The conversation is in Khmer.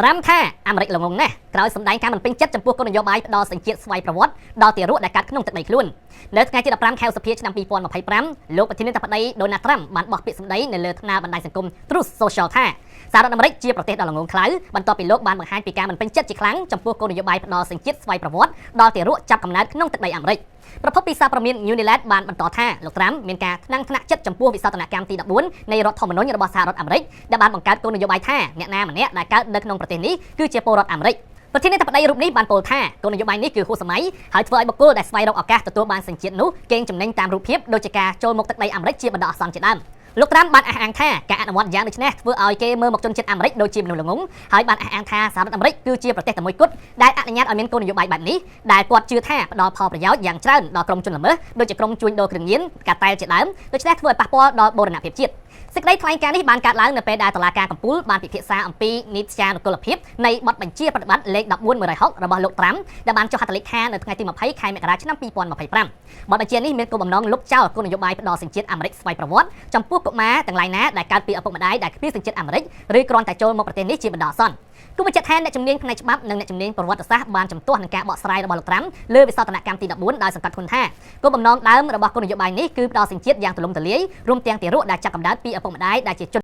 ត្រាំថាអាមេរិកល្ងងណាស់ក្រោយសម្ដែងការមិនពេញចិត្តចំពោះគោលនយោបាយផ្ដោតសញ្ជាតិស្វ័យប្រវត្តិដល់ទារកដែលកាត់ក្នុងទឹកដីខ្លួននៅថ្ងៃទី15ខែឧសភាឆ្នាំ2025លោកប្រធានាធិបតីដូណាល់ត្រាំបានបោះពាក្យសម្ដីនៅលើថ្នាលបណ្ដាញសង្គម Truth Social ថាសហរដ្ឋអាមេរិកជាប្រទេសដ៏ល្ងងខ្លៅបន្ទាប់ពីលោកបានបង្ហាញពីការមិនពេញចិត្តជាខ្លាំងចំពោះគោលនយោបាយផ្ដោតសញ្ជាតិស្វ័យប្រវត្តិដល់ទារកចាប់កំណើតក្នុងទឹកដីអាមេរិកប្រពន្ធពីសារព័ត៌មាន Uniland បានបន្តថាលោកត្រាំមានការថ្នាំងថ្នាក់ចិត្តចំពោះវិសោធនកម្មទី14នៃរដ្ឋធម្មនុញ្ញរបស់សហរដ្ឋអាមេរិកដែលបានបង្កើតគោលនយោបាយថាអ្នកណាម្នាក់ដែលកើតនៅក្នុងប្រទេសនេះគឺជាពលរដ្ឋអាមេរិកប្រធានាធិបតីរូបនេះបានពោលថាគោលនយោបាយនេះគឺហួសសម័យហើយធ្វើឲ្យបុគ្គលដែលស្វែងរកឱកាសទទួលបានសញ្ជាតិនោះកេងចំណេញតាមរូបភាពដូចជាការចូលមកទឹកដីអាមេរិកជាបណ្ដោះអាសន្នជាដើមលោកត្រាំបានអះអាងថាការអនុវត្តយ៉ាងដូចនេះធ្វើឲ្យគេមើលមកជនជាតិអាមេរិកដូចជាមនុស្សល្ងងហើយបានអះអាងថាសហរដ្ឋអាមេរិកគឺជាប្រទេសតែមួយគត់ដែលអនុញ្ញាតឲ្យមានគោលនយោបាយបែបនេះដែលគាត់ជឿថាផ្ដល់ផលប្រយោជន៍យ៉ាងច្រើនដល់ក្រុមជនល្មើសដូចជាក្រុមជួញដូរគ្រឿងញៀនកាតែលជាដើមដូច្នេះធ្វើឲ្យប៉ះពាល់ដល់បូរណភាពជាតិសេចក្តីថ្លែងការណ៍នេះបានកើតឡើងនៅពេលដែលតុលាការកំពូលបានពិភាក្សាអំពីនីតិនុកូលភាពនៃបទបញ្ជាប្រតិបត្តិលេខ14160របស់លោកត្រាំដែលបានចុះហត្ថលេខានៅថ្ងៃទី20ខែមករាឆ្នាំ2025បទបញ្ជានេះមានគោលបំណងលុបចោលគោលនយោបាយផ្ដោតសញ្ជាតិអាមេរិកស្វ័យប្រវត្តិចំពោះកុមារទាំងឡាយណាដែលកើតពីឪពុកម្ដាយដែលគ្មានសញ្ជាតិអាមេរិកឬគ្រាន់តែចូលមកប្រទេសនេះជាបណ្ដោះអាសន្នគូបញ្ជាក់ថាអ្នកជំនាញផ្នែកច្បាប់និងអ្នកជំនាញប្រវត្តិសាស្ត្របានជំទាស់នឹងការបកស្រាយរបស់លោកត្រាំលើវិសោធនកម្មទី14ដោយសង្កត់ធ្ងន់ថាគោលបំណងដើមរបស់គោលនយោបាយនេះគឺផ្ដោតសញ្ជាតិយ៉ាងទូលំទូលាយរួមទាំងទារកដែលចាប់កំណើតពីឪពុកម្ដាយដែលជាជន